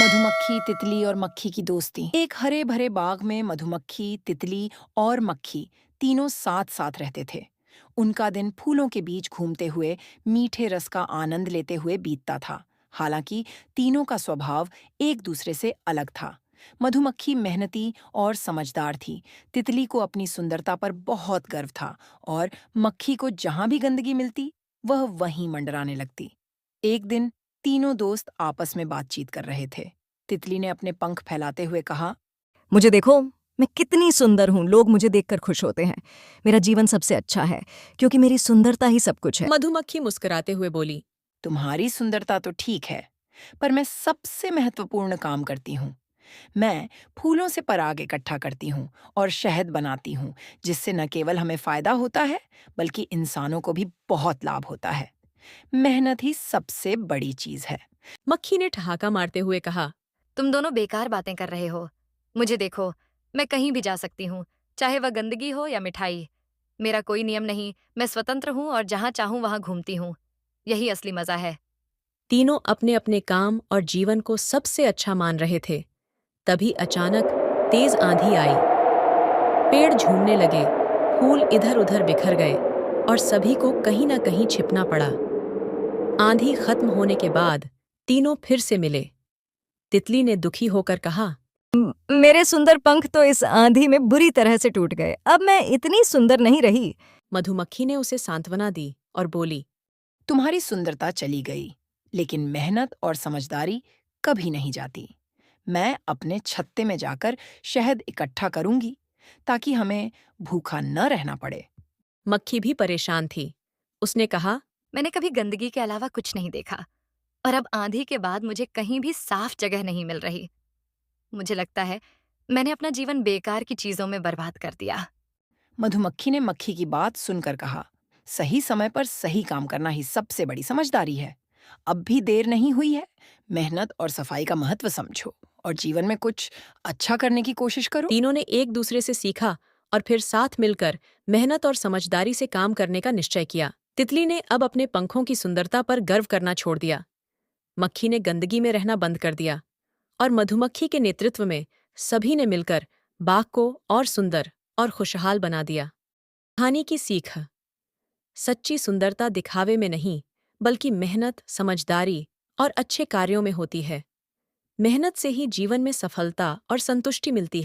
मधुमक्खी, तितली और मक्खी की दोस्ती। एक हरे भरे बाग में मधुमक्खी, तितली और मक्खी तीनों साथ साथ रहते थे। उनका दिन फूलों के बीच घूमते हुए मीठे रस का आनंद लेते हुए बीतता था। हालांकि तीनों का स्वभाव एक दूसरे से अलग था। मधुमक्खी मेहनती और समझदार थी। तितली को अपनी सुंदरता पर बहुत गर्व था और मक्खी को जहां भी गंदगी मिलती वह वहीं मंडराने लगती। एक दिन तीनों दोस्त आपस में बातचीत कर रहे थे। तितली ने अपने पंख फैलाते हुए कहा, मुझे देखो, मैं कितनी सुंदर हूँ। लोग मुझे देखकर खुश होते हैं। मेरा जीवन सबसे अच्छा है क्योंकि मेरी सुंदरता ही सब कुछ है। मधुमक्खी मुस्कुराते हुए बोली। तुम्हारी सुंदरता तो ठीक है, पर मैं सबसे महत्वपूर्ण काम करती हूँ। मैं फूलों से पराग इकट्ठा करती हूँ और शहद बनाती हूँ, जिससे न केवल हमें फायदा होता है, बल्कि इंसानों को भी बहुत लाभ होता है। मेहनत ही सबसे बड़ी चीज है। मक्खी ने ठहाका मारते हुए कहा। तुम दोनों बेकार बातें कर रहे हो। मुझे देखो, मैं कहीं भी जा सकती हूँ, चाहे वह गंदगी हो या मिठाई। मेरा कोई नियम नहीं, मैं स्वतंत्र हूँ और जहाँ चाहूँ वहाँ घूमती हूँ। यही असली मजा है। तीनों अपने अपने काम और जीवन को सबसे अच्छा मान रहे थे। तभी अचानक तेज आंधी आई। पेड़ झूमने लगे, फूल इधर उधर बिखर गए और सभी को कहीं न कहीं छिपना पड़ा। आंधी खत्म होने के बाद तीनों फिर से मिले। तितली ने दुखी होकर कहा। मेरे सुंदर पंख तो इस आंधी में बुरी तरह से टूट गए। अब मैं इतनी सुंदर नहीं रही। मधुमक्खी ने उसे सांत्वना दी और बोली। तुम्हारी सुंदरता चली गई, लेकिन मेहनत और समझदारी कभी नहीं जाती। मैं अपने छत्ते में जाकर शहद इकट्ठा करूंगी, ताकि हमें भूखा न रहना पड़े। मक्खी भी परेशान थी। उसने कहा। मैंने कभी गंदगी के अलावा कुछ नहीं देखा, और अब आंधी के बाद मुझे कहीं भी साफ जगह नहीं मिल रही। मुझे लगता है मैंने अपना जीवन बेकार की चीजों में बर्बाद कर दिया। मधुमक्खी ने मक्खी की बात सुनकर कहा, सही समय पर सही काम करना ही सबसे बड़ी समझदारी है। अब भी देर नहीं हुई है। मेहनत और सफाई का महत्व समझो और जीवन में कुछ अच्छा करने की कोशिश करो। तीनों ने एक दूसरे से सीखा और फिर साथ मिलकर मेहनत और समझदारी से काम करने का निश्चय किया। तितली ने अब अपने पंखों की सुंदरता पर गर्व करना छोड़ दिया। मक्खी ने गंदगी में रहना बंद कर दिया और मधुमक्खी के नेतृत्व में सभी ने मिलकर बाग को और सुंदर और खुशहाल बना दिया। कहानी की सीख। सच्ची सुंदरता दिखावे में नहीं, बल्कि मेहनत, समझदारी और अच्छे कार्यों में होती है। मेहनत से ही जीवन में सफलता और संतुष्टि मिलती है।